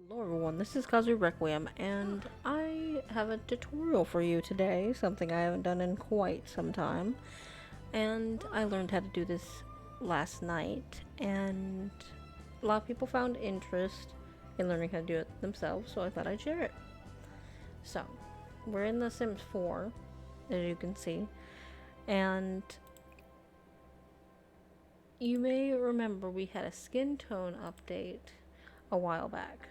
Hello everyone, this is KasuRequiem, and I have a tutorial for you today, something I haven't done in quite some time. And I learned how to do this last night, and a lot of people found interest in learning how to do it themselves, so I thought I'd share it. So, we're in The Sims 4, as you can see, and you may remember we had a skin tone update a while back.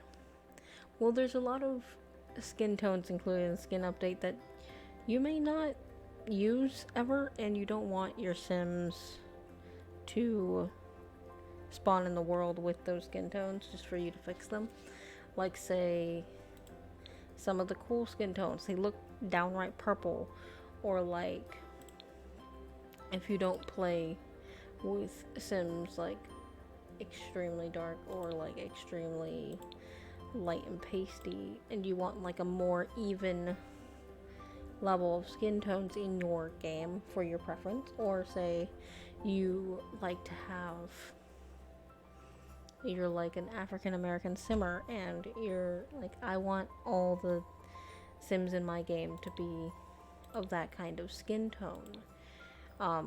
Well, there's a lot of skin tones included in the skin update that you may not use ever, and you don't want your Sims to spawn in the world with those skin tones just for you to fix them. Like, say, some of the cool skin tones, they look downright purple, or like, if you don't play with Sims like extremely dark or like extremely light and pasty, and you want like a more even level of skin tones in your game for your preference, or say you like to have, you're like an African American simmer and you're like, I want all the Sims in my game to be of that kind of skin tone,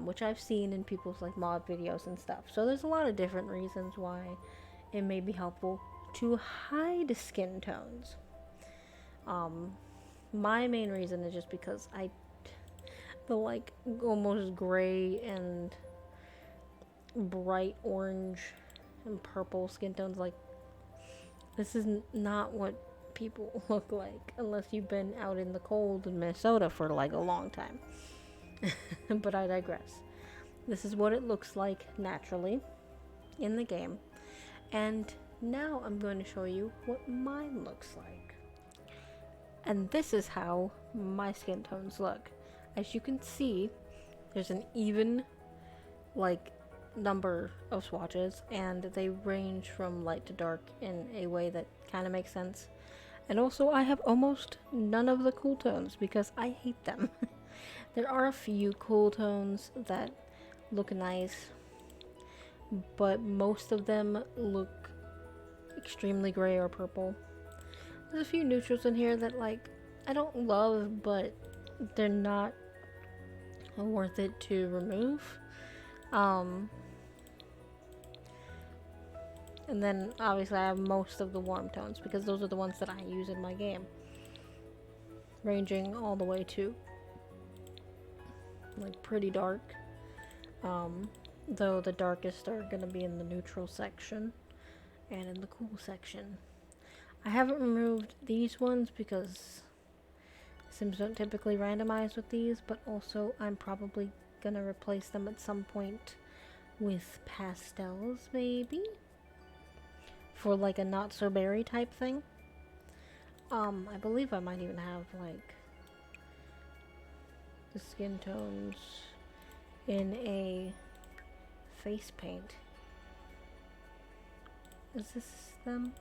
which I've seen in people's like mod videos and stuff. So there's a lot of different reasons why it may be helpful to hide skin tones. My main reason is just because the like almost gray and bright orange and purple skin tones, like, this is not what people look like unless you've been out in the cold in Minnesota for like a long time. But I digress. This is what it looks like naturally in the game, and now I'm going to show you what mine looks like. And this is how my skin tones look. As you can see, there's an even like number of swatches, and they range from light to dark in a way that kind of makes sense. And also, I have almost none of the cool tones because I hate them. There are a few cool tones that look nice, but most of them look extremely gray or purple. There's a few neutrals in here that, like, I don't love, but they're not worth it to remove. And then obviously I have most of the warm tones because those are the ones that I use in my game, ranging all the way to like pretty dark, though the darkest are gonna be in the neutral section and in the cool section. I haven't removed these ones because Sims don't typically randomize with these, but also I'm probably gonna replace them at some point with pastels, maybe, for like a not so berry type thing. I believe I might even have like the skin tones in a face paint. Is this them?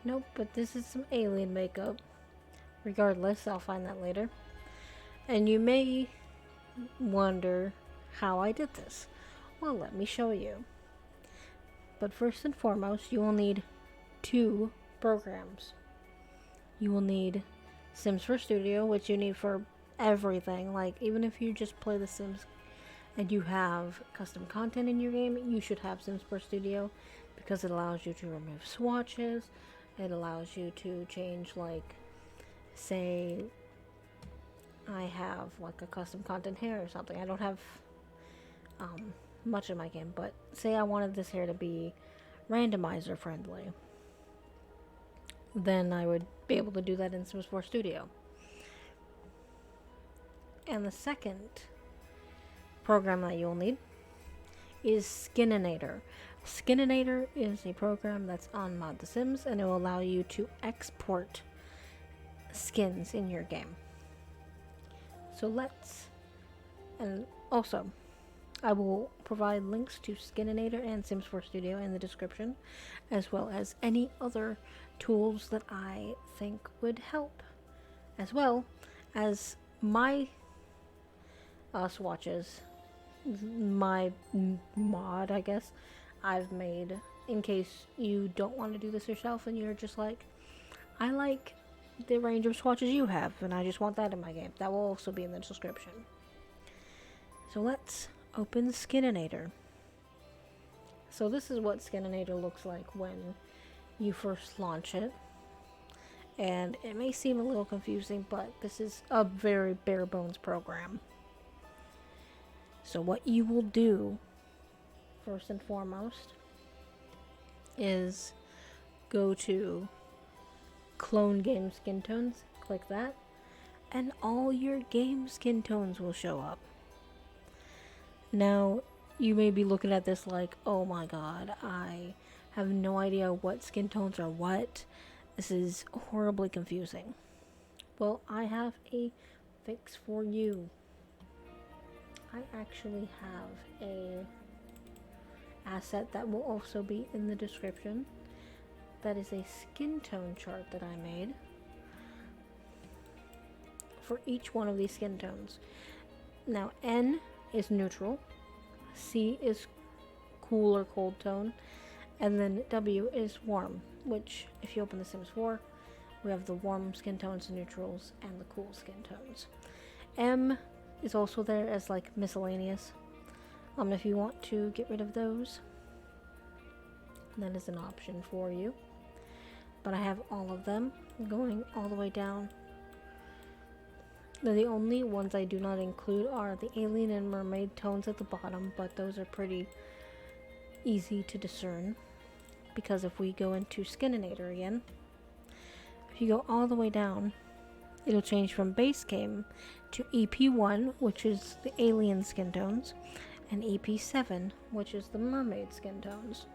Nope, but this is some alien makeup. Regardless, I'll find that later. And you may wonder how I did this. Well, let me show you. But first and foremost, you will need two programs. You will need Sims 4 Studio, which you need for everything. Like, even if you just play The Sims and you have custom content in your game, you should have Sims 4 Studio because it allows you to remove swatches. It allows you to change, like, say I have like a custom content hair or something. I don't have much in my game, but say I wanted this hair to be randomizer friendly, then I would be able to do that in Sims 4 Studio. And the second program that you'll need is Skinninator. Skinninator is a program that's on Mod The Sims, and it will allow you to export skins in your game. So and also, I will provide links to Skinninator and Sims 4 Studio in the description, as well as any other tools that I think would help, as well as my swatches, my mod, I guess, I've made in case you don't want to do this yourself and you're just like, I like the range of swatches you have and I just want that in my game. That will also be in the description. So let's open Skinninator. So this is what Skinninator looks like when you first launch it. And it may seem a little confusing, but this is a very bare bones program. So what you will do, first and foremost, is go to Clone Game Skintones, click that, and all your game Skintones will show up. Now, you may be looking at this like, oh my god, I have no idea what Skintones are what. This is horribly confusing. Well, I have a fix for you. I actually have a asset that will also be in the description. That is a skin tone chart that I made for each one of these skin tones. Now, N is neutral, C is cool or cold tone, and then W is warm, which if you open The Sims 4, we have the warm skin tones, neutrals, and the cool skin tones. M is also there as like miscellaneous. If you want to get rid of those, that is an option for you. But I have all of them going all the way down. Now, the only ones I do not include are the alien and mermaid tones at the bottom, but those are pretty easy to discern. Because if we go into Skinninator again, if you go all the way down, it'll change from base game to EP1, which is the alien skin tones, and EP7, which is the mermaid skin tones.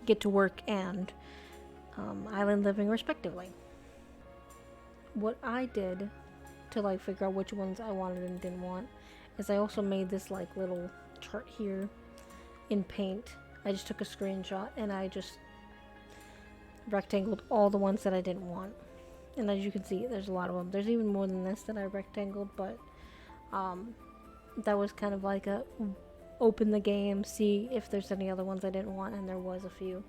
Get to work and island living respectively. What I did to like figure out which ones I wanted and didn't want is I also made this like little chart here in Paint. I just took a screenshot and I just rectangled all the ones that I didn't want. And as you can see, there's a lot of them. There's even more than this that I rectangled, but that was kind of like a open the game, see if there's any other ones I didn't want, and there was a few.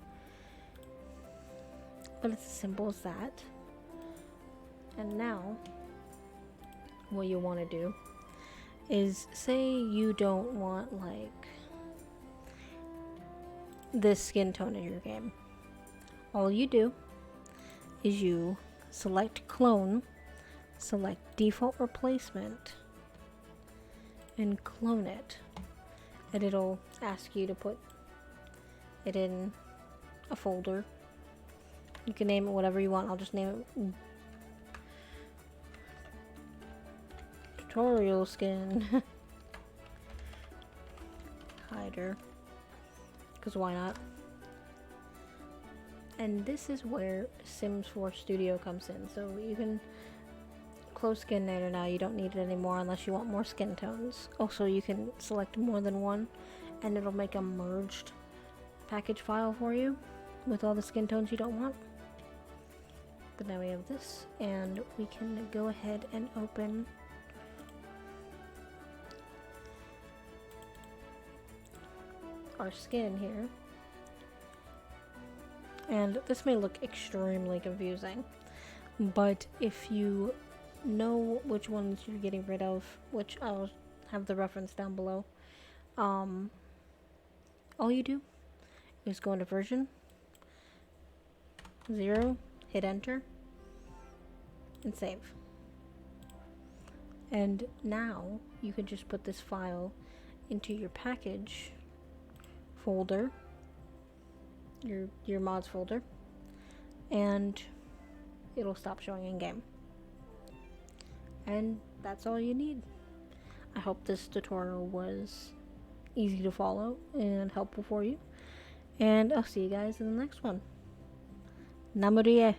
But it's as simple as that. And now, what you want to do is, say you don't want like this skin tone in your game. All you do is you select clone, select default replacement, and clone it. And it'll ask you to put it in a folder. You can name it whatever you want. I'll just name it Tutorial Skin Hider, because why not? And this is where Sims 4 Studio comes in. So you can close Skinninator now. You don't need it anymore unless you want more skin tones. Also, you can select more than one and it'll make a merged package file for you with all the skin tones you don't want. But now we have this, and we can go ahead and open our skin here. And this may look extremely confusing, but if you know which ones you're getting rid of, which I'll have the reference down below, all you do is go into version 0, hit enter, and save. And now you can just put this file into your package folder, your mods folder, and it'll stop showing in game. And that's all you need. I hope this tutorial was easy to follow and helpful for you, and I'll see you guys in the next one. Namurie.